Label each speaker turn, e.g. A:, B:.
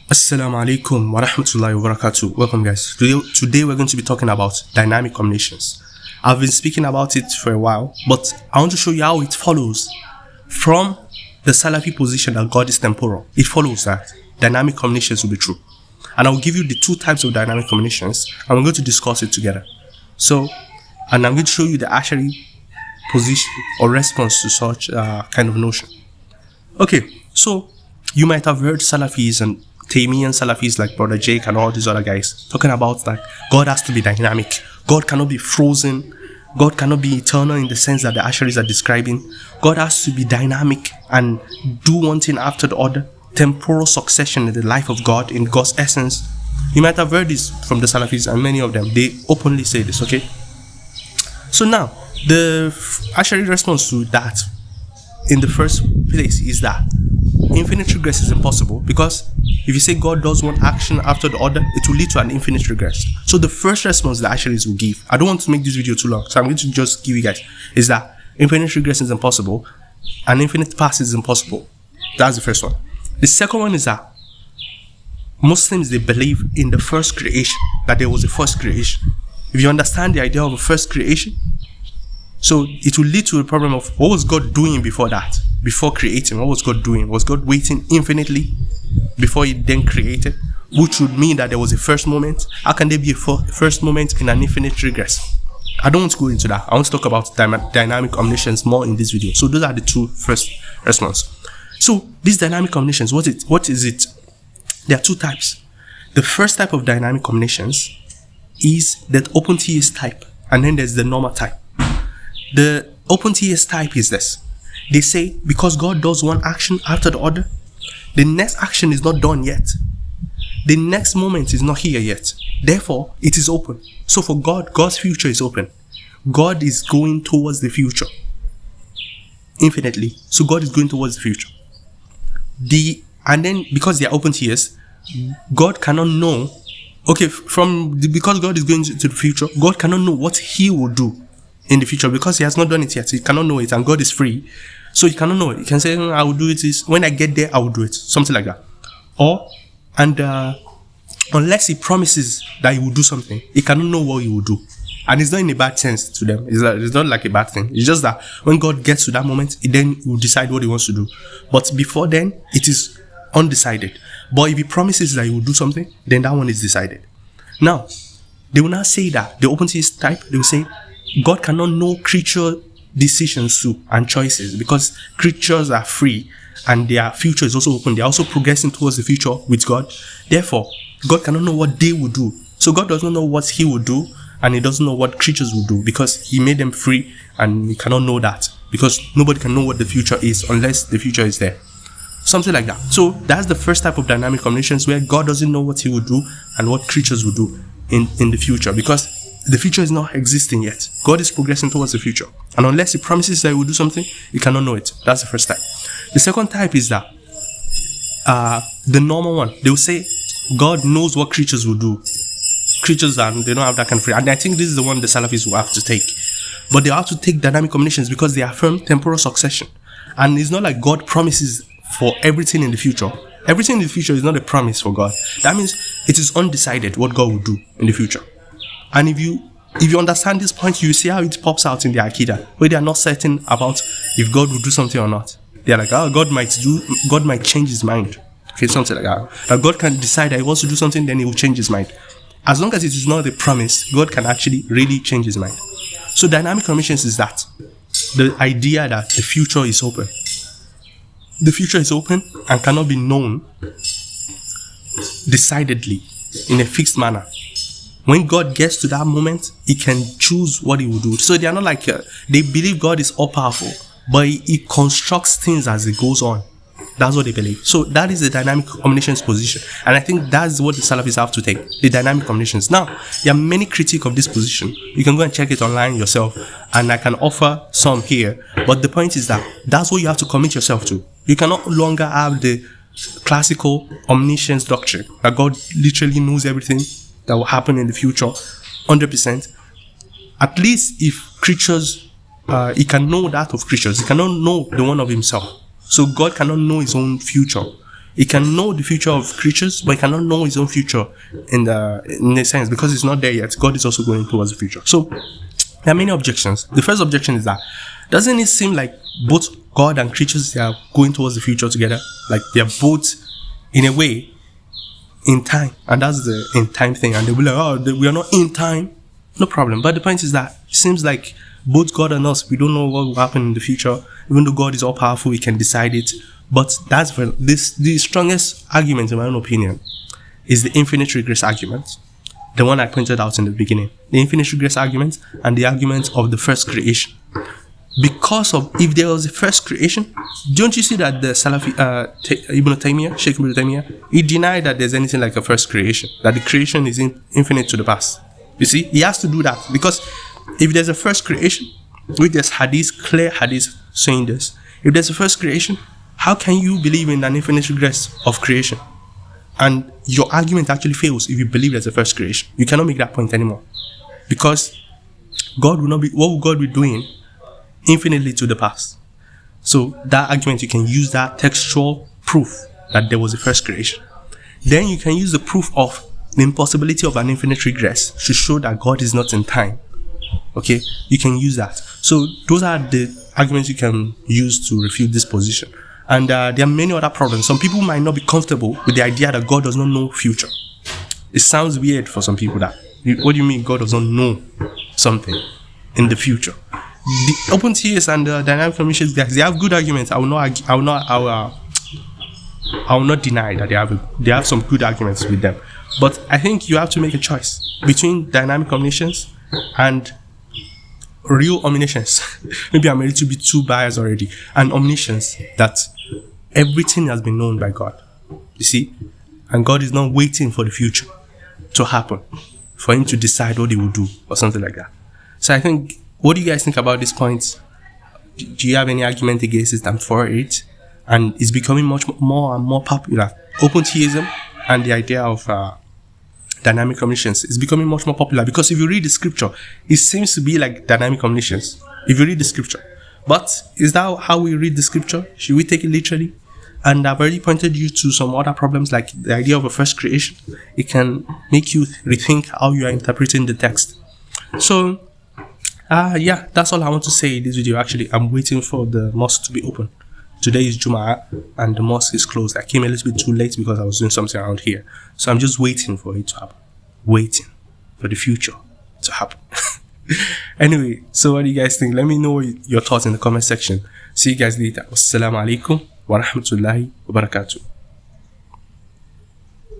A: Assalamu alaikum wa rahmatullahi wa barakatuh. Welcome guys. Today we're going to be talking about dynamic omniscience. I've been speaking about it for a while, but I want to show you how it follows from the Salafi position that God is temporal. It follows that dynamic omniscience will be true. And I'll give you the two types of dynamic omniscience and we're going to discuss it together. And I'm going to show you the Ashari position or response to such kind of notion. Okay, so you might have heard Salafis and Taymiyan Salafis like Brother Jake and all these other guys talking about that God has to be dynamic. God cannot be frozen. God cannot be eternal in the sense that the Asharis are describing. God has to be dynamic and do one thing after the other. Temporal succession in the life of God, in God's essence. You might have heard this from the Salafis, and many of them, they openly say this, okay? So now, the Ashari response to that in the first place is that infinite regress is impossible, because if you say God does one action after the other, it will lead to an infinite regress. So the first response the Asharis will give, I don't want to make this video too long, so I'm going to just give you guys, is that infinite regress is impossible and infinite past is impossible. That's the first one. The second one is that Muslims, they believe in the first creation, that there was a first creation. If you understand the idea of a first creation, so it will lead to a problem of what was God doing before that, before creating. What was God doing? Was God waiting infinitely before he then created? Which would mean that there was a first moment. How can there be a first moment in an infinite regress? I don't want to go into that. I want to talk about dynamic omniscience more in this video. So those are the two first responses. So this dynamic omniscience, what is it? There are two types. The first type of dynamic omniscience is that open theist type, and then there's the normal type. The open theist type is this. They say because God does one action after the other, the next action is not done yet. The next moment is not here yet. Therefore, it is open. So for God, God's future is open. God is going towards the future infinitely. So God is going towards the future. And then because they are open theists, God cannot know. Okay, because God is going to the future, God cannot know what He will do in the future because He has not done it yet. He cannot know it, and God is free, so He cannot know it. He can say, "I will do it. When I get there, I will do it." Something like that. Unless He promises that He will do something, He cannot know what He will do. And it's not in a bad sense to them. It's not like a bad thing. It's just that when God gets to that moment, He then will decide what He wants to do. But before then, it is undecided. But if He promises that He will do something, then that one is decided. Now, they will not say that. The open theist type, they will say, God cannot know creature decisions too and choices, because creatures are free and their future is also open. They are also progressing towards the future with God. Therefore, God cannot know what they will do. So God does not know what He will do, and He doesn't know what creatures will do, because He made them free and He cannot know that, because nobody can know what the future is unless the future is there. Something like that. So that's the first type of dynamic omniscience, where God doesn't know what He will do and what creatures will do in the future, because the future is not existing yet. God is progressing towards the future, and unless He promises that He will do something, He cannot know it. That's the first type. The second type is that the normal one. They will say God knows what creatures will do. Creatures, and they don't have that kind of freedom. And I think this is the one the Salafis will have to take. But they have to take dynamic omniscience because they affirm temporal succession. And it's not like God promises for everything in the future. Everything in the future is not a promise for God. That means it is undecided what God will do in the future. And if you understand this point, you see how it pops out in the Aqidah, where they are not certain about if God will do something or not. They are like, God might change His mind. Okay, something like that. That God can decide that He wants to do something, then He will change His mind. As long as it is not a promise, God can actually really change His mind. So dynamic omniscience is that. The idea that the future is open. The future is open and cannot be known decidedly in a fixed manner. When God gets to that moment, He can choose what He will do. So they are not like, they believe God is all powerful, but He constructs things as it goes on. That's what they believe. So that is the dynamic omniscience position. And I think that's what the Salafis have to take, the dynamic omniscience. Now, there are many critiques of this position. You can go and check it online yourself, and I can offer some here. But the point is that that's what you have to commit yourself to. You cannot longer have the classical omniscience doctrine, that God literally knows everything that will happen in the future, 100%. At least if creatures, He can know that of creatures. He cannot know the one of Himself. So God cannot know His own future. He can know the future of creatures, but he cannot know his own future in a sense, because it's not there yet. God is also going towards the future. So there are many objections. The first objection is that, doesn't it seem like both God and creatures are going towards the future together? Like they are both, in a way, in time. And that's the in time thing. And they'll be like, oh, we are not in time. No problem. But the point is that it seems like both God and us, we don't know what will happen in the future. Even though God is all powerful, he can decide it. But that's the strongest argument, in my own opinion, is the infinite regress argument. The one I pointed out in the beginning. The infinite regress argument and the argument of the first creation. Because of, if there was a first creation, don't you see that the Salafi, Ibn Taymiyan, Sheikh Ibn Taymiyan, he denied that there's anything like a first creation, that the creation is infinite to the past. You see, he has to do that, because if there's a first creation, with there's hadith, clear hadith saying this, if there's a first creation, how can you believe in an infinite regress of creation? And your argument actually fails if you believe there's a first creation. You cannot make that point anymore, because God will not be, what will God be doing infinitely to the past? So that argument, you can use that textual proof that there was a first creation. Then you can use the proof of the impossibility of an infinite regress to show that God is not in time. Okay, you can use that. So those are the arguments you can use to refute this position. And there are many other problems. Some people might not be comfortable with the idea that God does not know future. It sounds weird for some people. That, what do you mean God does not know something in the future? The open theists and the dynamic communications guys, they have good arguments. I will not deny that they have some good arguments with them. But I think you have to make a choice between dynamic omniscience and real omniscience. Maybe I'm a little bit too biased already. And omniscience, that everything has been known by God. You see? And God is not waiting for the future to happen for him to decide what he will do or something like that. So I think, what do you guys think about this point? Do you have any argument against it and for it? And it's becoming much more and more popular. Open theism and the idea of dynamic omniscience is becoming much more popular, because if you read the scripture, it seems to be like dynamic omniscience. If you read the scripture. But is that how we read the scripture? Should we take it literally? And I've already pointed you to some other problems, like the idea of a first creation. It can make you rethink how you are interpreting the text. So, yeah, that's all I want to say in this video. Actually, I'm waiting for the mosque to be open. Today is Jum'ah and the mosque is closed. I came a little bit too late because I was doing something around here. So I'm just waiting for it to happen. Waiting for the future to happen. Anyway, so what do you guys think? Let me know your thoughts in the comment section. See you guys later. Wassalamu alaikum wa rahmatullahi wa barakatuh.